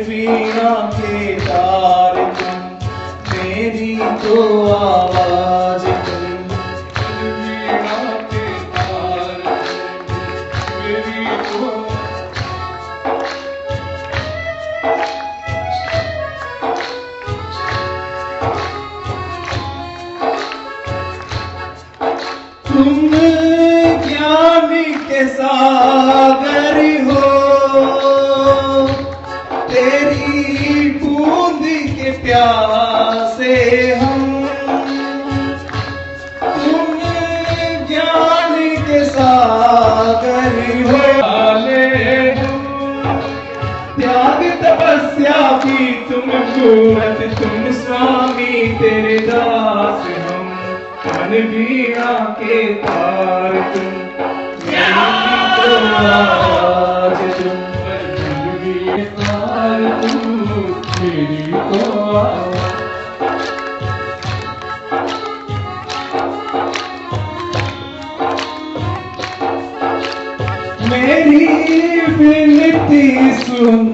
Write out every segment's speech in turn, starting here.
वीणा के तार तुम, मेरी तो आवाज तुम। वीणा के तार मेरी तो तुम ज्ञान के सागर हो, तेरी बूंद के प्यासे हम। तुम ज्ञान के सागर हो, त्याग तपस्या की तुम मूरत, तुम स्वामी तेरे दास हम। मन वीणा के तार तुम, मेरी तो आवाज तुम। मेरी तो मेरी विनती सुन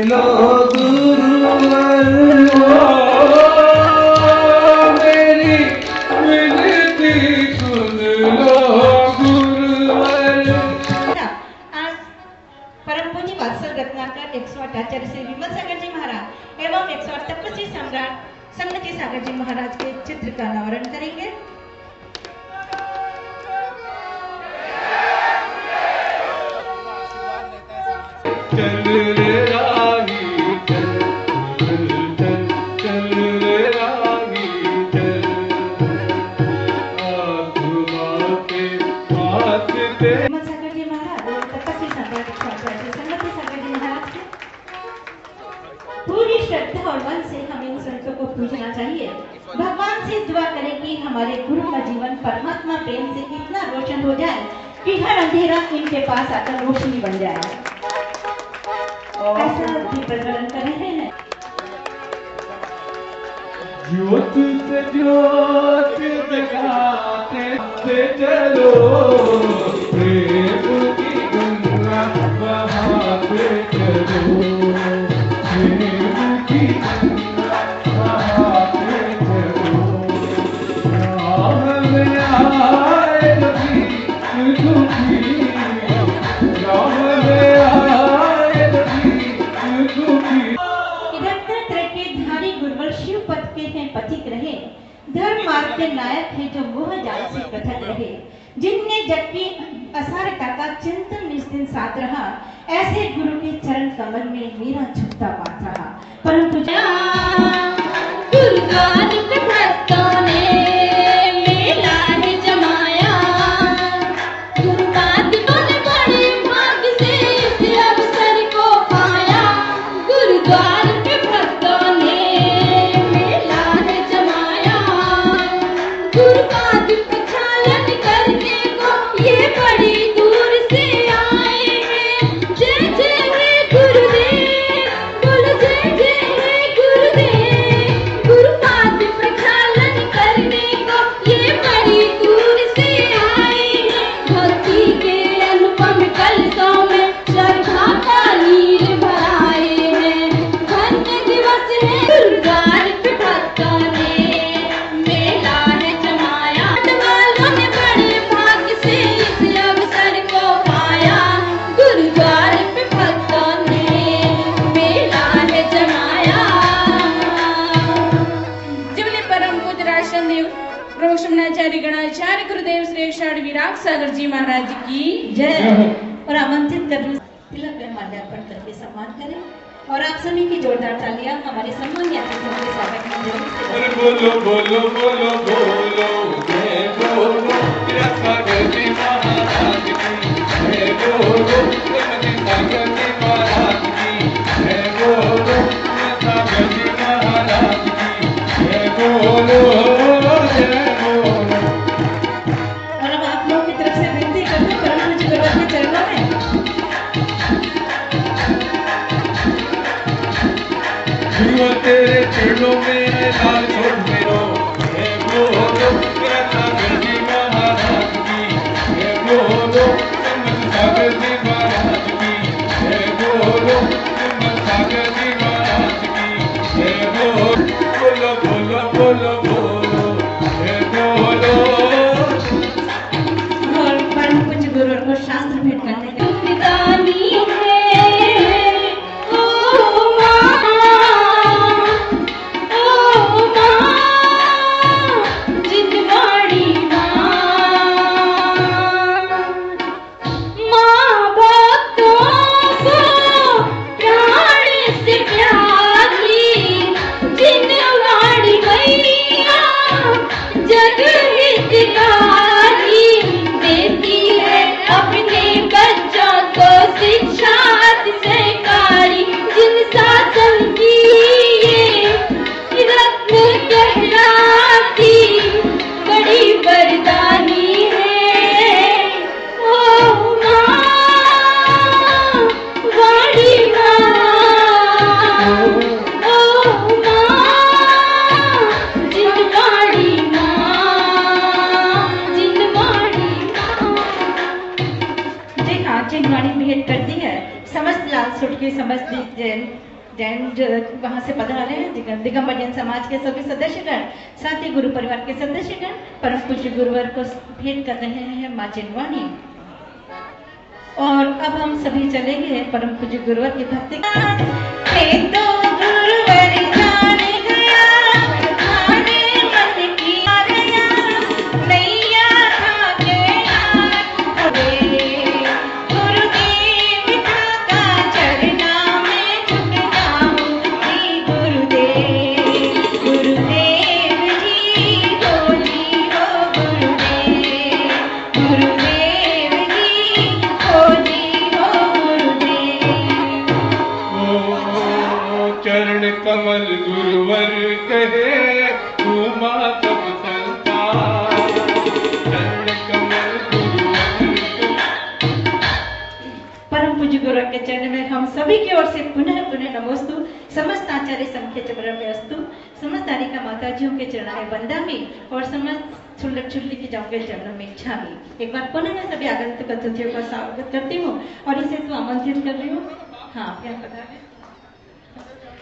लो गुरुवर, मेरी विनती सुन लो गुरुवर। आज परम पूज्य वात्सल रत्नाकर 108 आचार्य श्री विमल सागर जी महाराज एवं 108 तपस्वी सम्राट संगति सागर जी महाराज के चित्र का अनावरण करेंगे। चल रे राही चल, चल चल चल रे राही चल, आसमां के हाथ दे। विमल सागर जी महाराज और तपस्वी सम्राट संगति सागर जी महाराज के पूरी श्रद्धा और मन से हमें इन संतों को पूजना चाहिए। भगवान से दुआ करें कि हमारे गुरु का जीवन परमात्मा प्रेम से इतना रोशन हो जाए कि हर अंधेरा इनके पास आकर रोशनी बन जाए। ऐसा भी प्रज्वलन कर रहे हैं। ज्योत से ज्योत जगाते चलो, प्रेम की गंगा बहाते चलो, प्रेम की गंगा बहाते चलो। राह में आए दुखी दुखी, राह में आए दुखी दुखी। शिव पद के हैं पथिक रहे, धर्म मार्ग के नायक है जो मोह जाल से पृथक रहे। जिनने जग की असारता का चिंतन निज दिन साथ रहा, ऐसे गुरु के चरण कमल में मेरा झुकता पात रहा। परंतु भक्तों ने मेला है जमाया, गुरुपाद बने बड़े भाग्य से इस अवसर को पाया। गुरुद्वार के भक्तों ने गुरुपाद प्रक्षालन करने को ये बड़ी दूर से आए हैं। जय जय है गुरुदेव, बोलो जय जय है गुरुदेव। गुरुपाद प्रक्षालन करने को ये बड़ी दूर से आए हैं। भक्ति के अनुपम कलशों में श्रद्धा का नीर भराए हैं। धन्य दिवस है गुरुद्वार पे भक्तों ने मेला है जमाया। वालों ने बड़े भाग्य से इस अवसर को पाया। गुरुद्वार पे भक्तों ने मेला है जमाया। जिमने परम पूज्य राष्ट्रदेव प्रमुख शमनाचार्य गणाचार्य गुरुदेव श्री 108 विराग सागर जी महाराज की जय। और आमंत्रित कर तिलक में माल्यार्पण करके सम्मान करें। और आप सभी की जोरदार तालियां हमारे सम्मान यात्री संगति सागर की जरूर से। बोलो बोलो बोलो बोलो जय बोलो सागर जी महाराज की जय। बोलो संगति सागर जी महाराज की जय। बोलो सागर जी महाराज की जय। बोलो जय बोलो। और अब आप लोगों की तरफ से विनती करते हैं परम पूज्य गुरुदेव के चरणों में। गुरु तेरे चरणों में लाल छोड़ मेरो, जय बोलो सागर जी महाराज की जय। बोलो संगति सागर जी महाराज की सामाजिक जैन जो वहाँ से पधारे हैं, दिगंबर जैन समाज के सभी सदस्यगण, साथ ही गुरु परिवार के सदस्यगण परम पूज्य गुरुवर को भेंट कर रहे हैं माँ जिनवानी। और अब हम सभी चलेंगे परम पूज्य गुरुवर की भक्ति। कमल गुरुवर कहे घूमा सब संसार, चरण कमल गुरुवर। परम पूज्य गुरुवर के चरण में हम सभी की ओर से पुनः पुनः नमोस्तु। समस्त आचार्य संख्य चरण में अस्तु, समस्त तारिका माताजियों के चरणों में वंदामि और समस्त छुल्लक छुल्ली की जाओ के चरणों में इच्छामि। एक बार पुनः मैं सभी आगंतुक अतिथियों का स्वागत करती हूँ और इसे तो आमंत्रित कर रही हूँ। हाँ, क्या पता है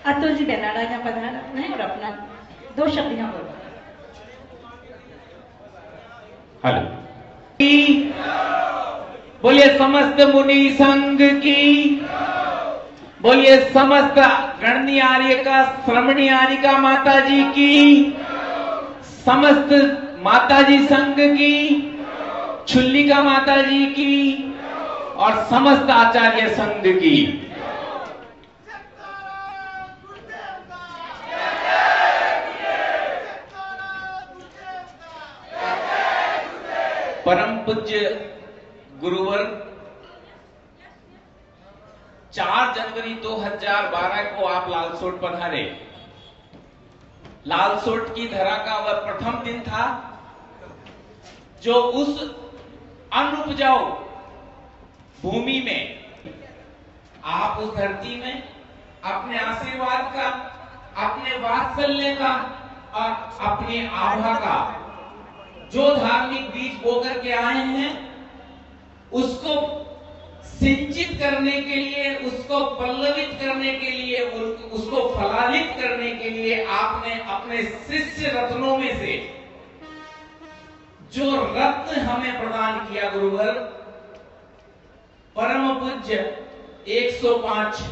अतुल जी बेनाडा यहाँ पधार है और अपना 2 शब्द यहाँ बोलो। हेलो, बोलिए समस्त मुनि संघ की, बोलिए समस्त गणनी आर्य का श्रमणी आर्यिका माता जी की, समस्त माताजी संघ की, छुल्लिका माता जी की और समस्त आचार्य संघ की। परम पूज्य गुरुवर 4 जनवरी 2012 को आप लालसोट पधारे। लालसोट की धरा का वह प्रथम दिन था जो उस अनुपजाऊ भूमि में आप उस धरती में अपने आशीर्वाद का, अपने वात्सल्य का और अपनी आभा का जो धार्मिक बीज बोकर के आए हैं उसको सिंचित करने के लिए, उसको पल्लवित करने के लिए, उसको फलालित करने के लिए आपने अपने शिष्य रत्नों में से जो रत्न हमें प्रदान किया गुरुवर, परम पूज्य 105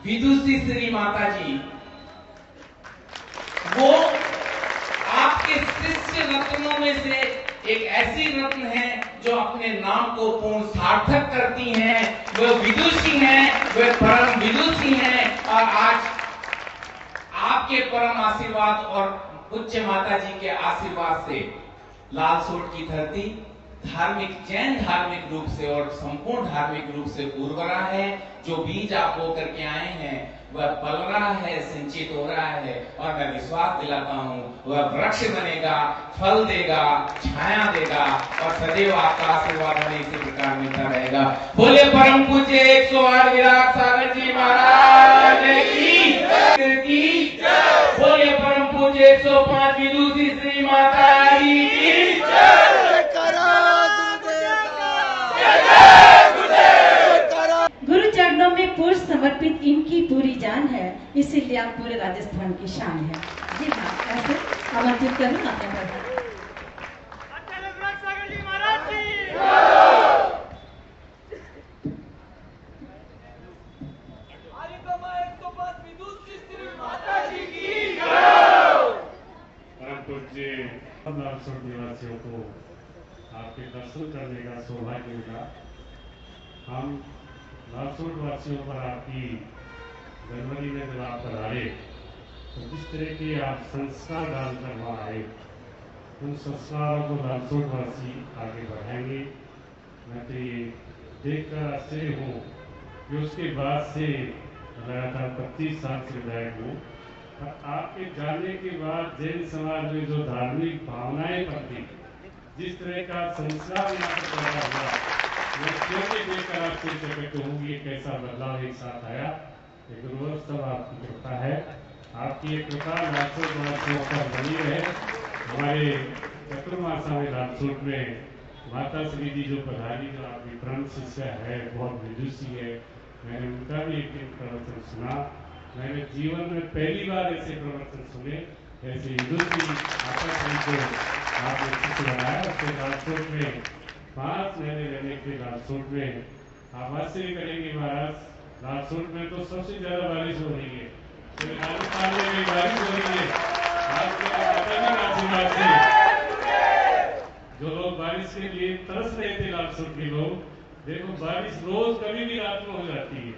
विदुषी श्री माता जी, वो आपके शिष्य रत्नों में से एक ऐसी रत्न है जो अपने नाम को पूर्ण सार्थक करती हैं। वह विदुषी हैं, वह परम विदुषी हैं और आज आपके परम आशीर्वाद और पूज्य माता जी के आशीर्वाद से लालसोट की धरती धार्मिक, जैन धार्मिक रूप से और संपूर्ण धार्मिक रूप से उर्वरा है। जो बीज आप बो करके आए हैं वह पल रहा है, सिंचित हो रहा है और मैं विश्वास दिलाता हूँ वह वृक्ष बनेगा, फल देगा, छाया देगा और सदैव आपका आशीर्वाद हमें इसी प्रकार मिलता रहेगा। बोले परम पूज्य 108 विराट सागर जी महाराज की, बोले परम पूज्य 105 विदुषी श्री माता जी की। गुरु चरणों में पूर्ण समर्पित इनकी पूरी जान है, इसीलिए आप पूरे राजस्थान की शान है। जी हाँ, ऐसे आमंत्रित करूँ आपने लालसोट निवासियों को आपके दर्शन करने का सौभाग्य मिला। हम लालसोट वासियों पर आपकी जनवरी में जब आप पधारे तो जिस तरह के आप संस्कार डालकर वहाँ आए, उन संस्कारों को लालसोट वासी आगे बढ़ाएंगे। मैं तो ये देखकर आश्चर्य हूँ कि उसके बाद से लगातार 25 साल से विधायक हूँ, आपके जाने के बाद जैन समाज में जो धार्मिक भावनाएं पड़ती, जिस तरह का संस्कार यहाँ पर पैदा हुआ, वो कैसे देखकर आपसे चकित हूँ ये कैसा बदलाव एक साथ आया। ये गुरुवर सब आपकी कृपा है, आपकी ये कृपा लालसोट वासियों पर बनी रहे। हमारे चतुर्मासा में लालसोट में माता श्री जी जो पधारी, जो आपकी परम शिष्या है, बहुत विदुषी है, मैंने उनका भी एक दिन प्रवचन सुना। मैंने जीवन में पहली बार ऐसे प्रवचन सुने। ऐसे हिंदुस्ती आशा को आपने चित्र बनाया। उसके राजकोट में 5 महीने रहने के राजकोट में आप आश्चर्य करेंगे महाराज, राजकोट में तो सबसे ज्यादा बारिश हो रही है। राजस्थान में भी बारिश हो रही है। आपके आशीर्वाद से जो लोग बारिश के लिए तरस रहे थे राजकोट के लोग, देखो बारिश रोज कभी भी रात में हो जाती है।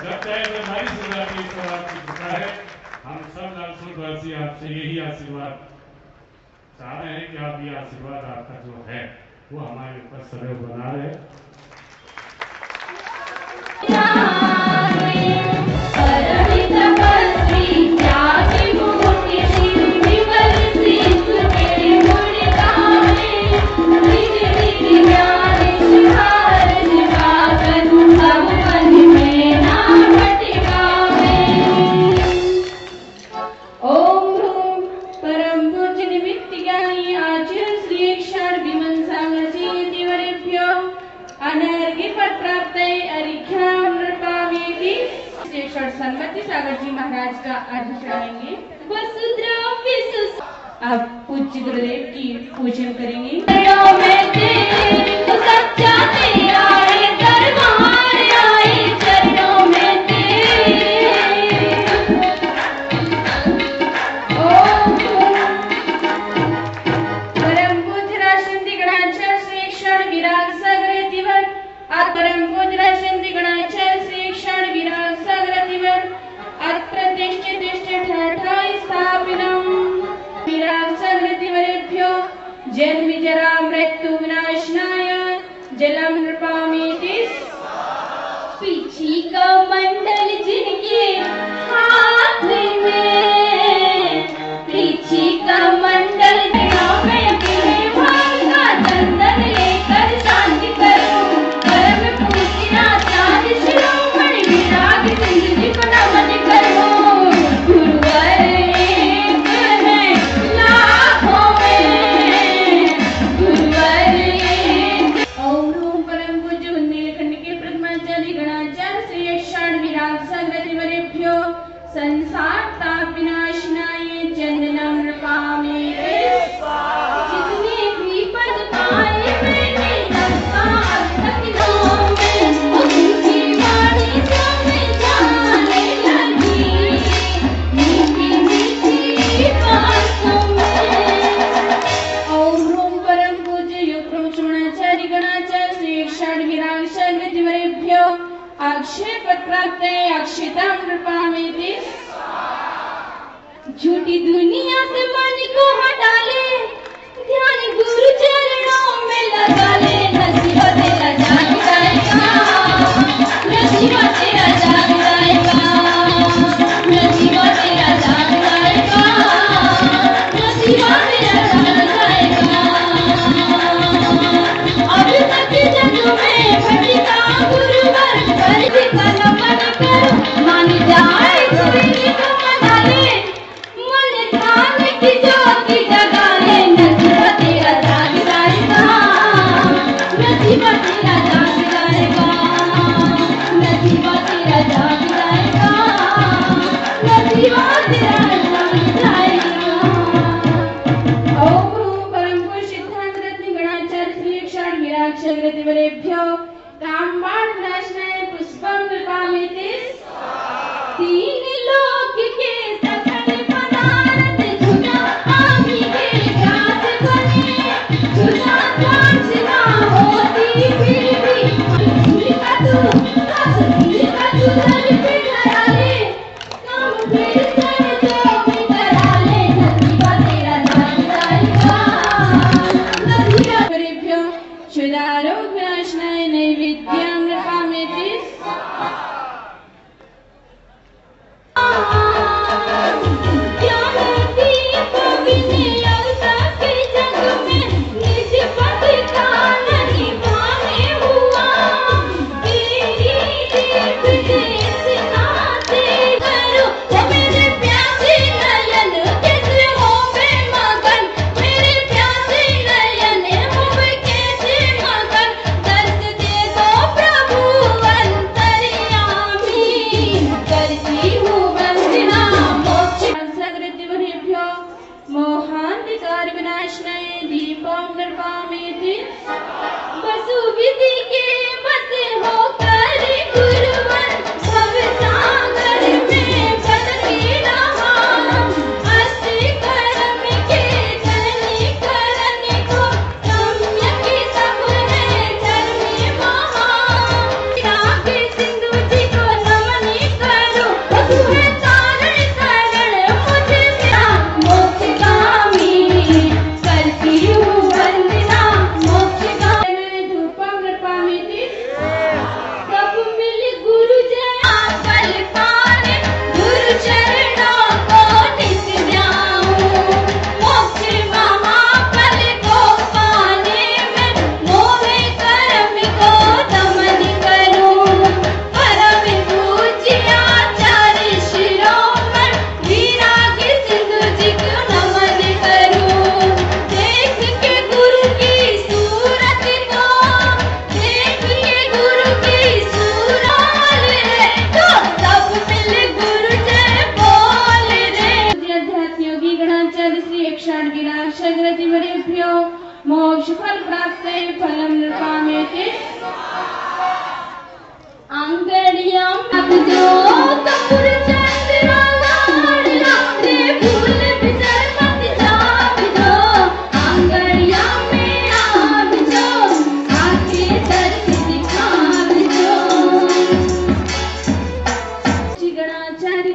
जब चाहे तो बारिश हो जाती है। तो आपकी कृपा है। हम सब राजकोटवासी आपसे यही आशीर्वाद चाह रहे हैं कि आप ये आशीर्वाद आपका जो है वो हमारे ऊपर सदैव बना रहे। सन्मति सागर जी महाराज का आदेश रहेंगे। आप पूज्य गुरुदेव की पूजन करेंगे। परम पूज्य राष्ट्रपति गणाचार्य श्री क्षण विराग सागर दिवन परम पूज्य राष्ट्रपति गणाचार्य श्री क्षण विराग सागर दिवन जन्म जरा मृत्यु विनाशनाय जलम नृपामीति। पीछी का मंडल जिनके हाथ में, पीछी का मंडल में भागा चंदन लेकर शांति करूं। कर्म पूजना चाँद शिरोमणि विराग सिंह जी को नमन करूं। गुरुवर एक है लाखों में, गुरुवर एक। ओम रूम परम पूज्य बुंदेलखंड के प्रथमाचार्य गणाचार्य श्री क्षण विराग सागरेभ्यो संसार ताप विनाशनाय चंदनम नृपामीति। जितने भी पद पाए मैंने रखा अखिलों में, उनकी वाणी जो मैं जाने लगी मीठी मीठी बातों में। ओम रूम परम पूज्य योगप्रमुचार्य गणाचार्य श्री क्षण विराग सागरेभ्यो अक्षय पद प्राप्त अक्षिताम नृपामीति। झूठी दुनिया से मन को हटा ले, ध्यान गुरु चरणों में लगा ले। नसीबा तेरा जाग जाएगा, नसीबा तेरा जाग जाएगा, नसीबा तेरा जाग जाएगा, नसीबा तेरा जाग जाएगा। अभी तक जग में भटका गुरुवर पर का नमन कर, मान जाए सुरीली को मना ले। की ज्योति जगा ले, नसीबा तेरा जाग जाएगा, नसीबा तेरा जाग जाएगा, नसीबा तेरा जाग जाएगा, नसीबा तेरा जाग जाएगा। ओम परम पुरुष सिद्धांत रत्न गणाचार्य श्री क्षण विराग सागरेभ्यो कामबाण नाशनाय पुष्पम नृपामीति। तीन लोक के सकल पदार्थ झूठा आदि के ज्ञात बने, झूठा जांच ना होती फिर भी झूठ का तू दर पे डरा ले। काम फिर कर जो भी करा ले, नसीबा तेरा जाग जाएगा, नसीबा सागरेभ्यो शुदारोग्य नाशनाय नैवेद्यम नृपामीति।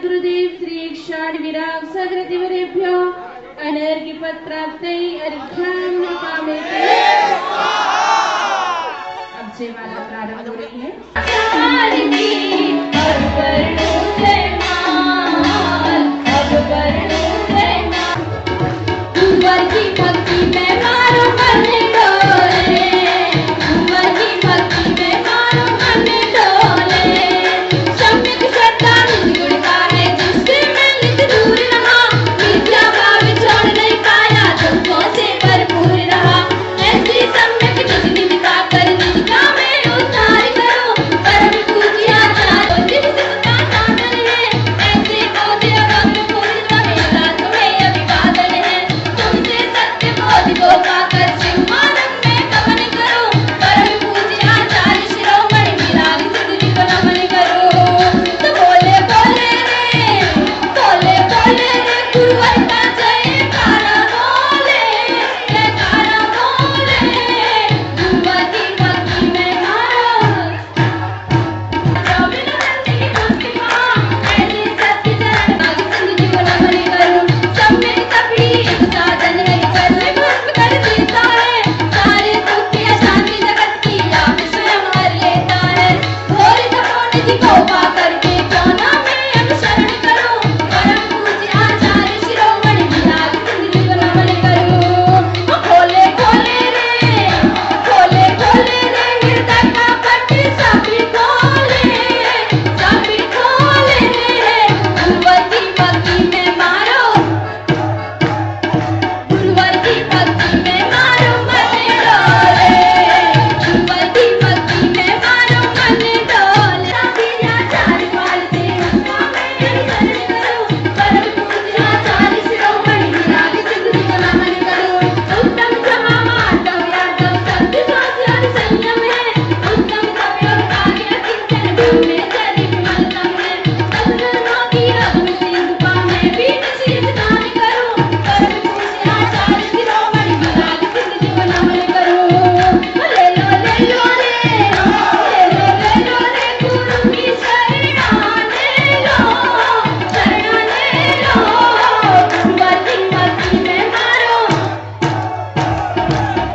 गुरुदेव श्री षाण विराग सगृतिवरेभ्यो अनर्घ्यपत्राप्तै अर्घ्यां नमामि। अब जयमाला प्रारंभ हो रही है। भक्ति में मारो मन डोले, की भक्ति में मारो मन डोले। सम्यक श्रद्धा गुण का है जिससे मैं नित दूर रहा, मिथ्या भाव छोड़ नहीं पाया, दुखों से भरपूर रहा। ऐसी सम्यक निज निज का कर निज का मैं उद्धार करो, परम पूज्य आचार्य जिससे का साधन है। ऐसे बोधे भक्त पूर्ण मेरा तुम्हें अभिवादन है। तुमसे सत्य बोध को पाकर सिंहासन में गमन करो, परम पूज्य आचार्य शिरोमणि विराग सिद्धि को नमन करो। तो बोले बोले रे गुरुवर का जयकारा बोले, जयकारा बोले। गुरुवर की भक्ति में मारो रविंद्र की भक्ति मां, ऐसे सत्य चरण भाग सिद्धि को नमन करो। सब में सभी एक साधन है, कर में भस्म कर देता है। सारे दुख या शांति जगत की आप स्वयं हर लेता है। घोर तपोनिधि को पा करके क्यों ना मैं अनुसरण करो, परम पूज्य आचार्य शिरोमणि विराग सिद्धि को नमन करो। खोले खोले रे हृदय का पट सभी खोले गुरुवर की भक्ति में मारो, गुरुवर की भक्ति में मारो मन डोले, गुरुवर की भक्ति में मारो मन डोले। सभी आचार्य पालते उनका मैं अनुसरण करो, परम पूज्य आचार्य शिरोमणि विराग सिद्धि को नमन करो। उत्तम क्षमा माधव यादव सत्य स्वास्थ्य और संयम है, उत्तम सभ्योग भाग्य किंचन में चरित मलतम है। सत्संगों की रग में सिंधु पामे पीठ शीर्ष दान करो, परम पूज्य आचार्य शिरोमणि विराग सिद्धि को नमन करो। ले लो रे गुरु की शरणा ले लो, गुरुवर की भक्ति में मारो,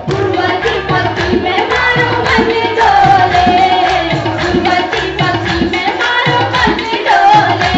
गुरुवर की भक्ति में मारो मन डोले, गुरुवर की भक्ति में मारो मन डोले।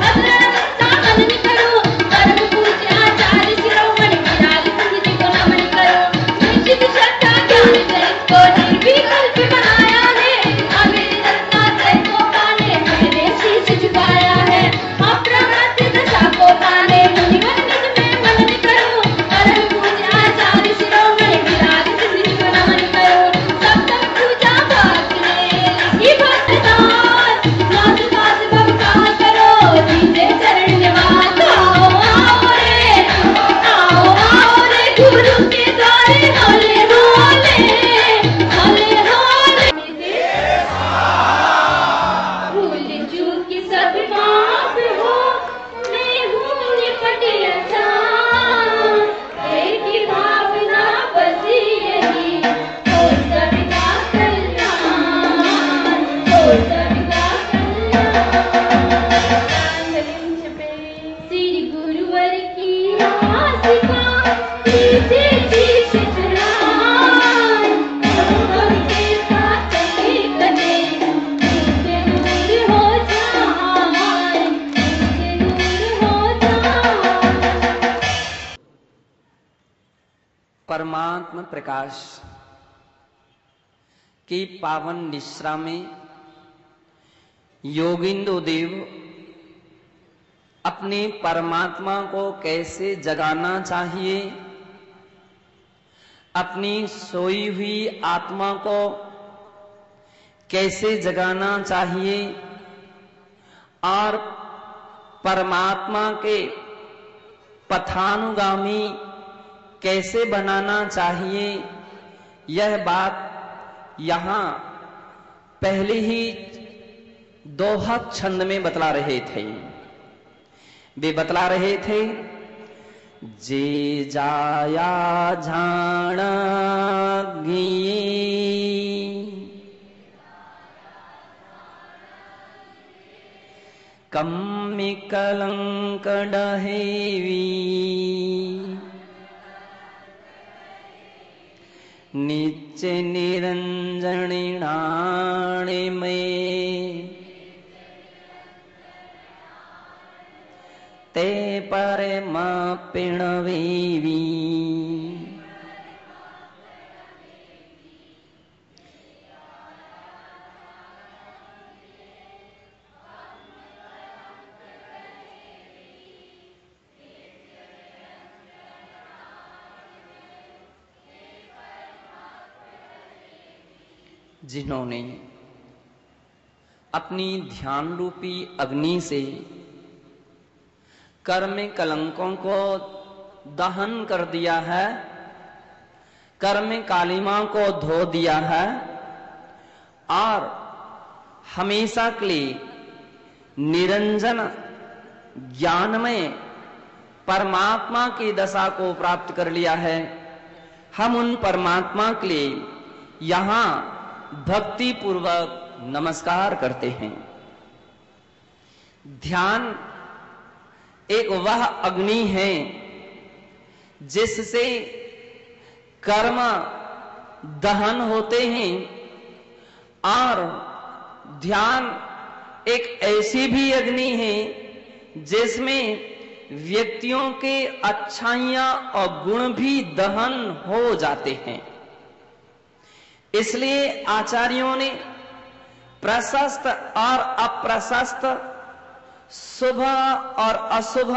अग्रता मनन करो, परम पूज्य आचार्य शिरोमणि विराग सिद्धि को नमन करो। निश्चित श्रद्धा ज्ञान चरित को निर्विकल्प बनाया है, अमेर रत्नात्रय को पाने मैंने शीश झुकाया है। अप्रमत्त दशा को पाने मुनिगण निज में मनन करो, परम पूज्य आचार्य शिरोमणि विराग सिद्धि को नमन करो। सप्तम पूजा भक्त ने लिखी भक्त दास, नाथ दास भव का करो, दीजे चरण निवास। आओ रे गुरु के द्वारे होले भूल चूक की सब माफ हो, मैं हूँ निपट अजान। एक ही भावना बस यही हो सबका कल्याण, हो सबका कल्याण। श्री गुरुवर की आशिका कीजे शीश चढ़ान, उनके साथ एक कदे उनसे दूर हो जाए, उनसे दूर हो जाए। परमात्मा प्रकाश की पावन निश्रा में योगिंदो देव अपने परमात्मा को कैसे जगाना चाहिए, अपनी सोई हुई आत्मा को कैसे जगाना चाहिए और परमात्मा के पथानुगामी कैसे बनाना चाहिए, यह बात यहां पहले ही दोहक छंद में बतला रहे थे। वे बतला रहे थे, जे जाया झाणगी कम्मि कलंक डहेवी नित्य निरंजनिणाणे में ते परमा पिणवेवी जिन्होंने अपनी ध्यान रूपी अग्नि से कर्म कलंकों को दहन कर दिया है, कर्म कालिमा को धो दिया है और हमेशा के लिए निरंजन ज्ञान में परमात्मा की दशा को प्राप्त कर लिया है, हम उन परमात्मा के लिए यहां भक्ति पूर्वक नमस्कार करते हैं। ध्यान एक वह अग्नि है जिससे कर्म दहन होते हैं और ध्यान एक ऐसी भी अग्नि है जिसमें व्यक्तियों के अच्छाइयां और गुण भी दहन हो जाते हैं। इसलिए आचार्यों ने प्रशस्त और अप्रशस्त, शुभ और अशुभ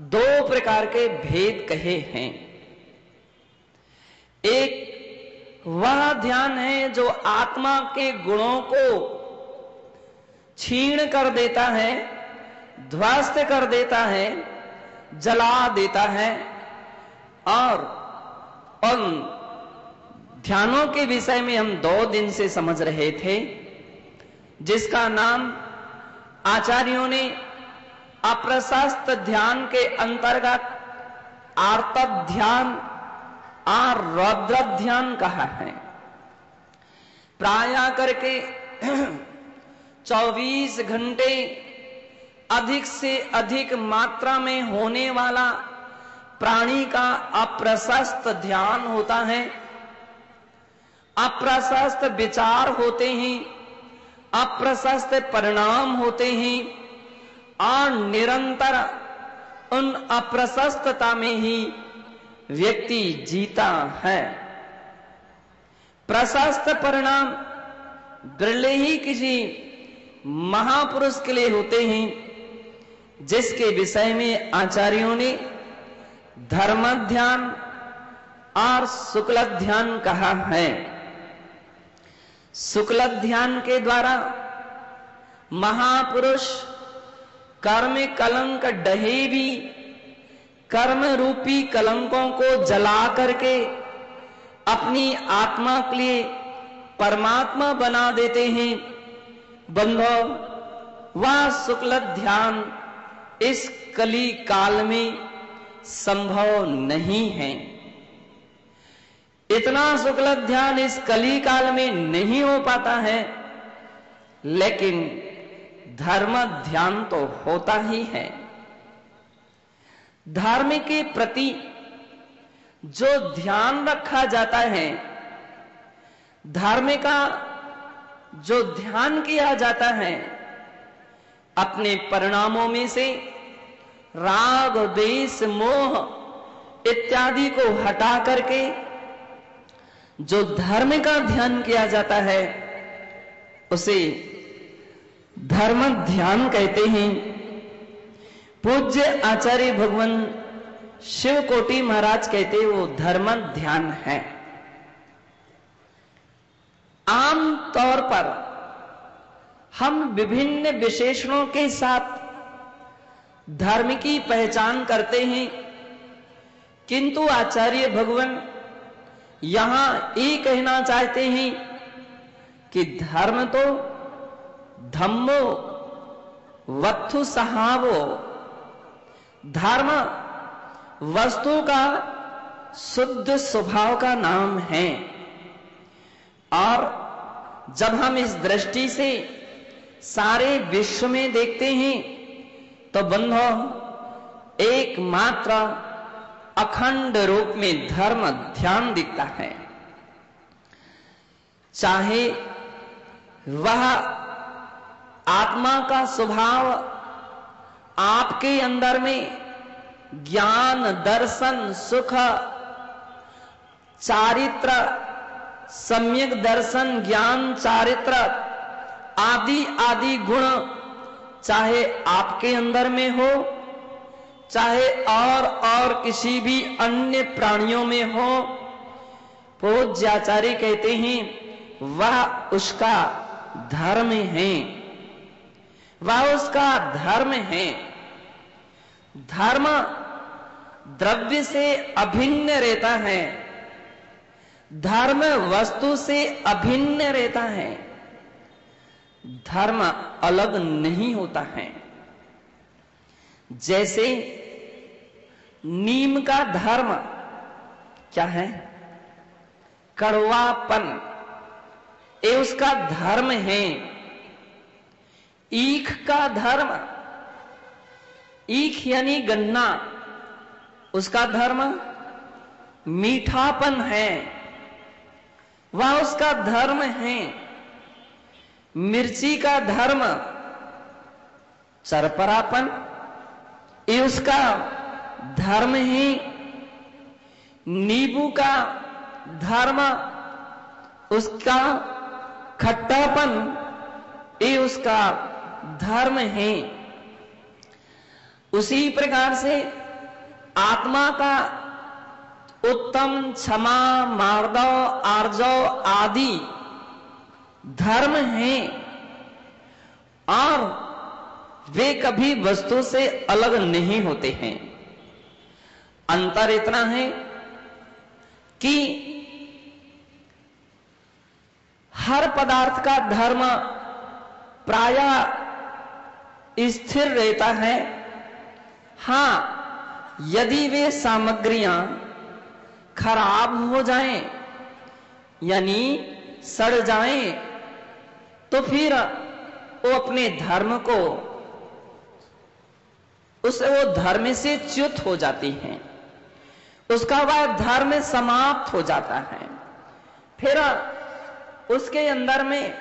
दो प्रकार के भेद कहे हैं। एक वह ध्यान है जो आत्मा के गुणों को छीण कर देता है, ध्वस्त कर देता है, जला देता है और उन ध्यानों के विषय में हम 2 दिन से समझ रहे थे, जिसका नाम आचार्यों ने अप्रशस्त ध्यान के अंतर्गत आर्तव ध्यान और रौद्र ध्यान कहा है। प्राय करके 24 घंटे अधिक से अधिक मात्रा में होने वाला प्राणी का अप्रशस्त ध्यान होता है। अप्रशस्त विचार होते हैं, अप्रशस्त परिणाम होते हैं और निरंतर उन अप्रशस्तता में ही व्यक्ति जीता है। प्रशस्त परिणाम बिरले ही किसी महापुरुष के लिए होते हैं, जिसके विषय में आचार्यों ने धर्म ध्यान और शुक्ल ध्यान कहा है। शुक्ल ध्यान के द्वारा महापुरुष कर्म कलंक डहे भी कर्म रूपी कलंकों को जला करके अपनी आत्मा के लिए परमात्मा बना देते हैं। बंधो, वह शुक्ल ध्यान इस कली काल में संभव नहीं है। इतना शुक्ल ध्यान इस कली काल में नहीं हो पाता है, लेकिन धर्म ध्यान तो होता ही है। धर्म के प्रति जो ध्यान रखा जाता है, धर्म का जो ध्यान किया जाता है, अपने परिणामों में से राग, द्वेष, मोह इत्यादि को हटा करके जो धर्म का ध्यान किया जाता है, उसे धर्म ध्यान कहते हैं। पूज्य आचार्य भगवान शिव कोटि महाराज कहते वो धर्म ध्यान है। आम तौर पर हम विभिन्न विशेषणों के साथ धर्म की पहचान करते हैं, किंतु आचार्य भगवान यहां ये कहना चाहते हैं कि धर्म तो धम्मो वत्थु सहावो, धर्म वस्तु का शुद्ध स्वभाव का नाम है। और जब हम इस दृष्टि से सारे विश्व में देखते हैं तो बंधो एकमात्र अखंड रूप में धर्म ध्यान दिखता है। चाहे वह आत्मा का स्वभाव आपके अंदर में ज्ञान, दर्शन, सुख, चारित्र, सम्यक दर्शन, ज्ञान, चारित्र आदि आदि गुण चाहे आपके अंदर में हो, चाहे और किसी भी अन्य प्राणियों में हो, पूज्याचार्य कहते हैं वह उसका धर्म है, वह उसका धर्म है। धर्म द्रव्य से अभिन्न रहता है, धर्म वस्तु से अभिन्न रहता है, धर्म अलग नहीं होता है। जैसे नीम का धर्म क्या है? कड़वापन, ये उसका धर्म है। ईख का धर्म, ईख यानी गन्ना, उसका धर्म मीठापन है, वह उसका धर्म है। मिर्ची का धर्म चरपरापन, ये उसका धर्म है। नींबू का धर्म उसका खट्टापन, ये उसका धर्म है। उसी प्रकार से आत्मा का उत्तम, क्षमा, मार्दव, आर्जव आदि धर्म है और वे कभी वस्तु से अलग नहीं होते हैं। अंतर इतना है कि हर पदार्थ का धर्म प्रायः स्थिर रहता है। हां, यदि वे सामग्रियां खराब हो जाएं यानी सड़ जाएं तो फिर वो अपने धर्म को वो धर्म से च्युत हो जाती हैं, उसका वह धर्म समाप्त हो जाता है। फिर उसके अंदर में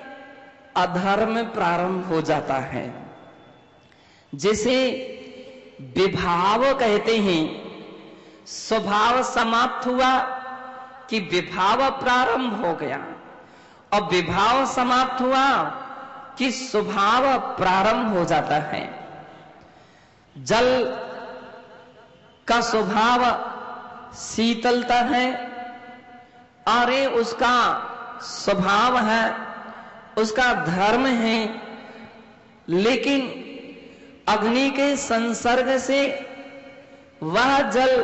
अधर्म प्रारंभ हो जाता है। जिसे विभाव कहते हैं, स्वभाव समाप्त हुआ कि विभाव प्रारंभ हो गया, और विभाव समाप्त हुआ कि स्वभाव प्रारंभ हो जाता है। जल का स्वभाव शीतलता है और ये उसका स्वभाव है, उसका धर्म है। लेकिन अग्नि के संसर्ग से वह जल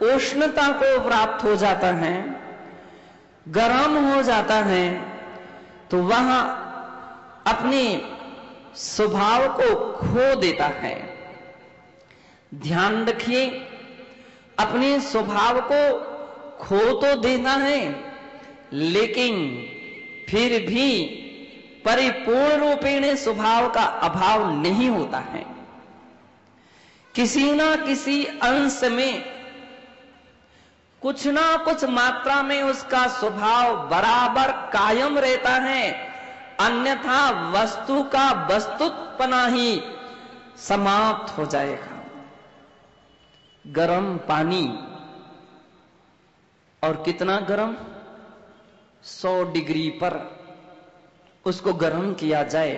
उष्णता को प्राप्त हो जाता है, गर्म हो जाता है, तो वह अपने स्वभाव को खो देता है। ध्यान रखिए, अपने स्वभाव को खो तो देना है, लेकिन फिर भी परिपूर्ण रूपेण स्वभाव का अभाव नहीं होता है। किसी ना किसी अंश में कुछ ना कुछ मात्रा में उसका स्वभाव बराबर कायम रहता है, अन्यथा वस्तु का वस्तुत्पना ही समाप्त हो जाएगा। गर्म पानी, और कितना गर्म, 100 डिग्री पर उसको गर्म किया जाए,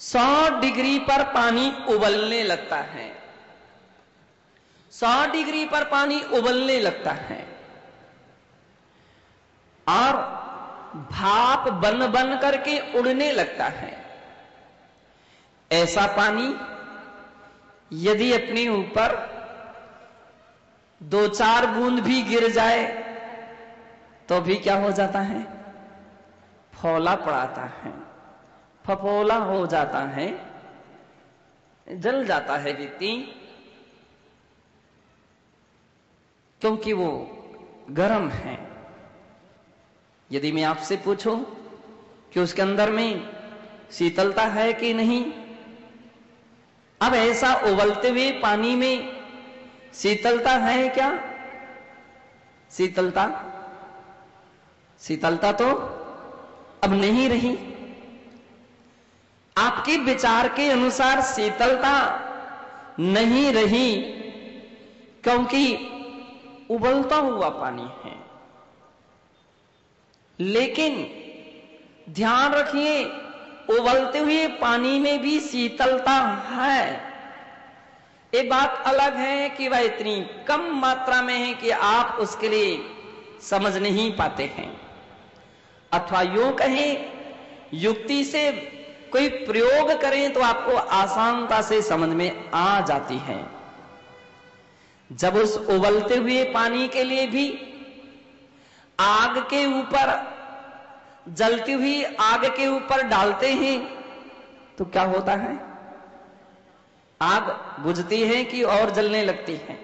100 डिग्री पर पानी उबलने लगता है, 100 डिग्री पर पानी उबलने लगता है और भाप बन बन करके उड़ने लगता है। ऐसा पानी यदि अपने ऊपर 2-4 बूंद भी गिर जाए तो भी क्या हो जाता है? फौला पड़ाता है, फफोला हो जाता है, जल जाता है व्यक्ति, क्योंकि वो गर्म है। यदि मैं आपसे पूछूं कि उसके अंदर में शीतलता है कि नहीं? अब ऐसा उबलते हुए पानी में शीतलता है क्या? शीतलता तो अब नहीं रही। आपके विचार के अनुसार शीतलता नहीं रही, क्योंकि उबलता हुआ पानी है। लेकिन ध्यान रखिए, उबलते हुए पानी में भी शीतलता है। ये बात अलग है कि वह इतनी कम मात्रा में है कि आप उसके लिए समझ नहीं पाते हैं, अथवा यूं कहें, युक्ति से कोई प्रयोग करें तो आपको आसानता से समझ में आ जाती है। जब उस उबलते हुए पानी के लिए भी आग के ऊपर, जलती हुई आग के ऊपर डालते हैं तो क्या होता है? आग बुझती है कि और जलने लगती है?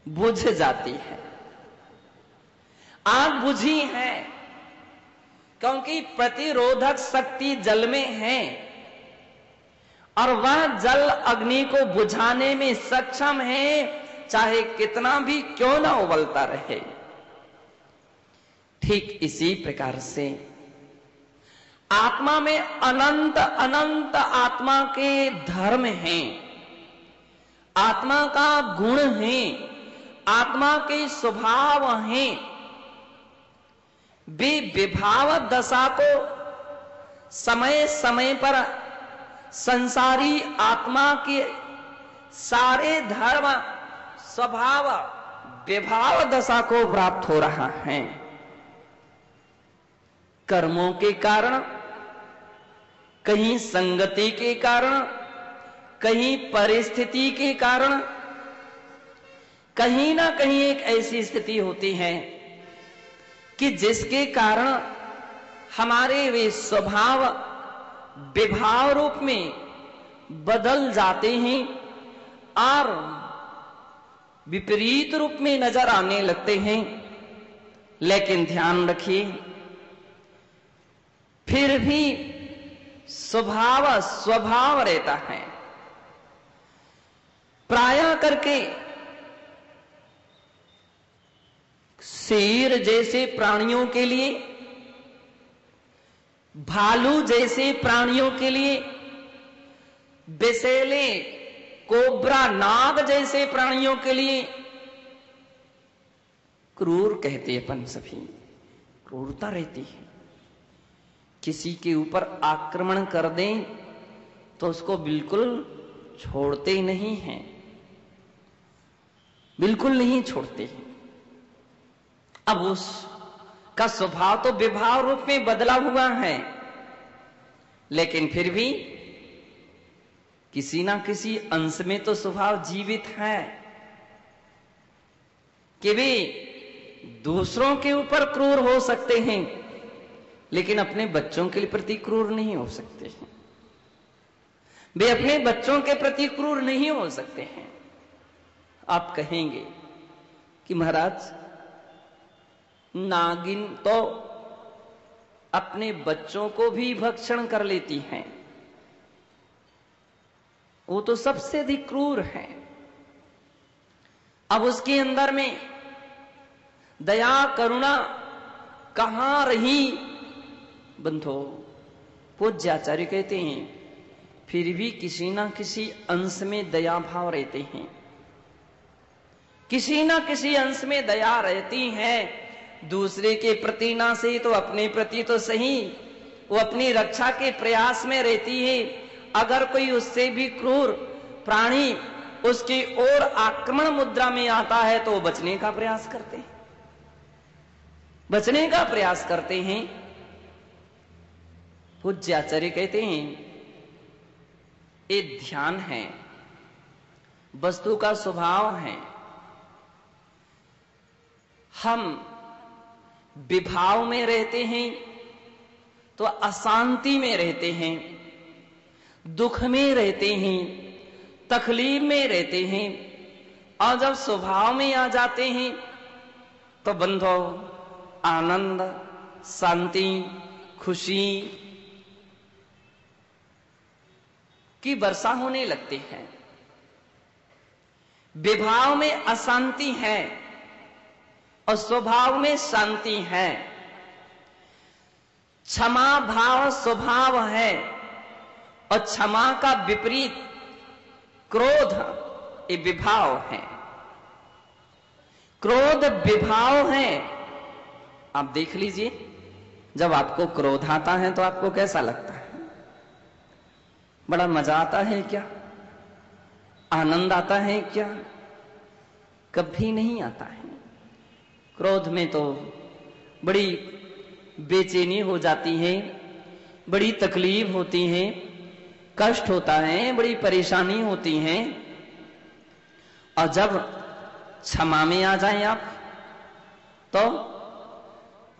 बुझ जाती है। आग बुझी है क्योंकि प्रतिरोधक शक्ति जल में है और वह जल अग्नि को बुझाने में सक्षम है, चाहे कितना भी क्यों ना उबलता रहे। ठीक इसी प्रकार से आत्मा में अनंत अनंत आत्मा के धर्म हैं, आत्मा का गुण है, आत्मा के स्वभाव हैं। वे विभाव दशा को समय समय पर संसारी आत्मा के सारे धर्म, स्वभाव, विभाव दशा को प्राप्त हो रहा है। कर्मों के कारण, कहीं संगति के कारण, कहीं परिस्थिति के कारण, कहीं ना कहीं एक ऐसी स्थिति होती है कि जिसके कारण हमारे वे स्वभाव विभाव रूप में बदल जाते हैं और विपरीत रूप में नजर आने लगते हैं। लेकिन ध्यान रखिए, फिर भी स्वभाव रहता है। प्रायः करके शेर जैसे प्राणियों के लिए, भालू जैसे प्राणियों के लिए, बिसेले, कोबरा, नाग जैसे प्राणियों के लिए क्रूर कहते अपन सभी, क्रूरता रहती है। किसी के ऊपर आक्रमण कर दें तो उसको बिल्कुल छोड़ते नहीं हैं, बिल्कुल नहीं छोड़ते हैं। अब उसका स्वभाव तो विभाव रूप में बदला हुआ है, लेकिन फिर भी किसी ना किसी अंश में तो स्वभाव जीवित है कि वे दूसरों के ऊपर क्रूर हो सकते हैं, लेकिन अपने बच्चों के प्रति क्रूर नहीं हो सकते हैं। वे अपने बच्चों के प्रति क्रूर नहीं हो सकते हैं। आप कहेंगे कि महाराज, नागिन तो अपने बच्चों को भी भक्षण कर लेती हैं, वो तो सबसे अधिक क्रूर है। अब उसके अंदर में दया करुणा कहां रही? बंधो, पूज्याचार्य कहते हैं फिर भी किसी ना किसी अंश में दया भाव रहते हैं, किसी ना किसी अंश में दया रहती है। दूसरे के प्रति ना सही तो अपने प्रति तो सही, वो अपनी रक्षा के प्रयास में रहती है। अगर कोई उससे भी क्रूर प्राणी उसकी ओर आक्रमण मुद्रा में आता है तो वो बचने का प्रयास करते हैं, बचने का प्रयास करते हैं। पूज्याचार्य कहते हैं ये ध्यान है, वस्तु का स्वभाव है। हम विभाव में रहते हैं तो अशांति में रहते हैं, दुख में रहते हैं, तकलीफ में रहते हैं, और जब स्वभाव में आ जाते हैं तो बंधो आनंद, शांति, खुशी, की वर्षा होने लगती है। विभाव में अशांति है और स्वभाव में शांति है। क्षमा भाव स्वभाव है और क्षमा का विपरीत क्रोध ये विभाव है। क्रोध विभाव है। आप देख लीजिए, जब आपको क्रोध आता है तो आपको कैसा लगता है? बड़ा मजा आता है क्या? आनंद आता है क्या? कभी नहीं आता है। क्रोध में तो बड़ी बेचैनी हो जाती है, बड़ी तकलीफ होती है, कष्ट होता है, बड़ी परेशानी होती है। और जब क्षमा में आ जाए आप तो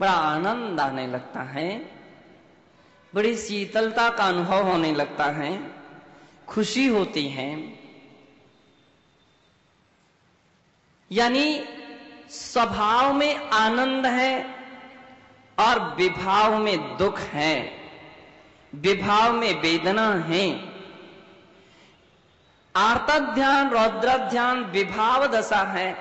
बड़ा आनंद आने लगता है, बड़ी शीतलता का अनुभव होने लगता है, खुशी होती है। यानी स्वभाव में आनंद है और विभाव में दुख है, विभाव में वेदना है। आर्त ध्यान रौद्र ध्यान विभाव दशा है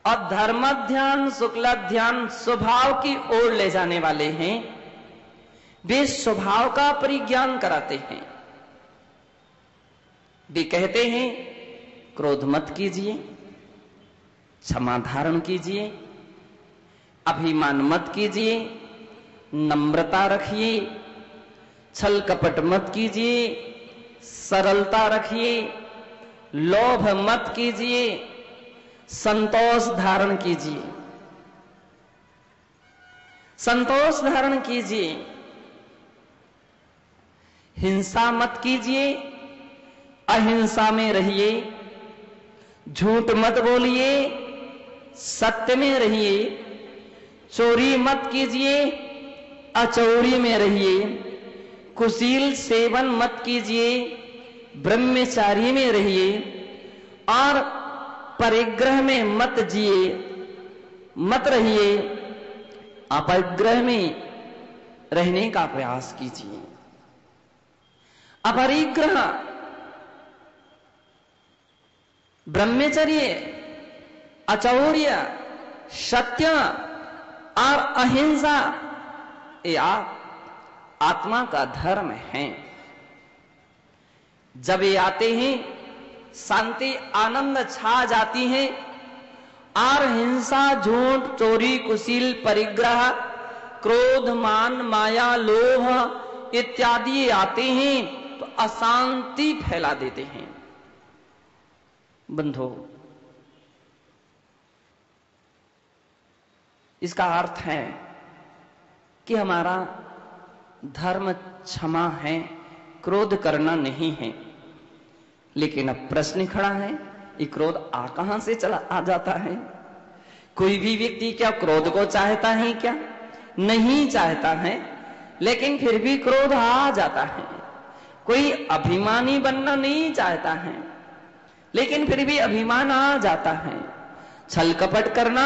और धर्म ध्यान शुक्ल ध्यान स्वभाव की ओर ले जाने वाले हैं। वे स्वभाव का परिज्ञान कराते हैं। वे कहते हैं क्रोध मत कीजिए, क्षमा धारण कीजिए, अभिमान मत कीजिए, नम्रता रखिए, छल कपट मत कीजिए, सरलता रखिए, लोभ मत कीजिए, संतोष धारण कीजिए, संतोष धारण कीजिए, हिंसा मत कीजिए, अहिंसा में रहिए, झूठ मत बोलिए, सत्य में रहिए, चोरी मत कीजिए, अचोरी में रहिए, कुशील सेवन मत कीजिए, ब्रह्मचारी में रहिए और परिग्रह में मत जिए, मत रहिए, अपरिग्रह में रहने का प्रयास कीजिए। अपरिग्रह, ब्रह्मचर्य, अचौर्य, सत्य और अहिंसा ये आत्मा का धर्म है। जब ये आते हैं शांति आनंद छा जाती है और हिंसा झूठ चोरी कुशील परिग्रह क्रोध मान माया लोभ इत्यादि आते हैं तो अशांति फैला देते हैं। बंधु, इसका अर्थ है कि हमारा धर्म क्षमा है, क्रोध करना नहीं है। लेकिन अब प्रश्न खड़ा है, ये क्रोध कहां से चला आ जाता है? कोई भी व्यक्ति क्या क्रोध को चाहता है? क्या नहीं चाहता है, लेकिन फिर भी क्रोध आ जाता है। कोई अभिमानी बनना नहीं चाहता है, लेकिन फिर भी अभिमान आ जाता है। छल कपट करना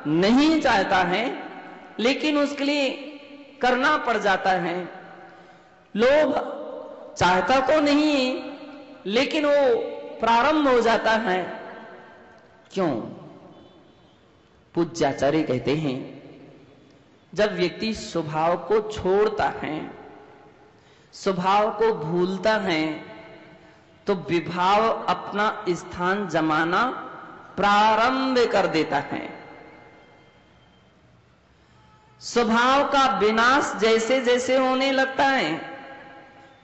नहीं चाहता है, लेकिन उसके लिए करना पड़ जाता है। लोभ चाहता तो नहीं, लेकिन वो प्रारंभ हो जाता है। क्यों? पूज्याचार्य कहते हैं जब व्यक्ति स्वभाव को छोड़ता है, स्वभाव को भूलता है, तो विभाव अपना स्थान जमाना प्रारंभ कर देता है। स्वभाव का विनाश जैसे जैसे होने लगता है,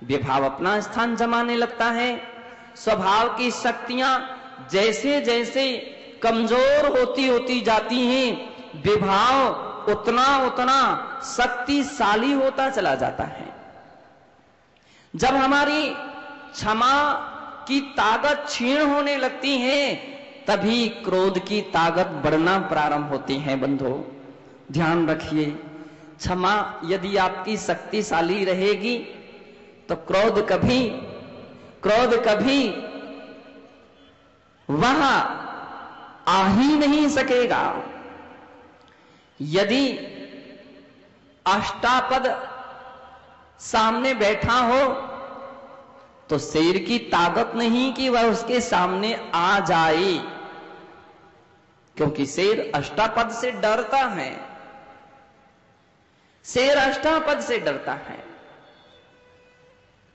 विभाव अपना स्थान जमाने लगता है। स्वभाव की शक्तियां जैसे जैसे कमजोर होती होती जाती हैं, विभाव उतना उतना शक्तिशाली होता चला जाता है। जब हमारी क्षमा की ताकत क्षीण होने लगती है, तभी क्रोध की ताकत बढ़ना प्रारंभ होती है। बंधु, ध्यान रखिए, क्षमा यदि आपकी शक्तिशाली रहेगी तो क्रोध कभी वहां आ ही नहीं सकेगा। यदि अष्टापद सामने बैठा हो तो शेर की ताकत नहीं कि वह उसके सामने आ जाए, क्योंकि शेर अष्टापद से डरता है। शेर अष्टापद से डरता है,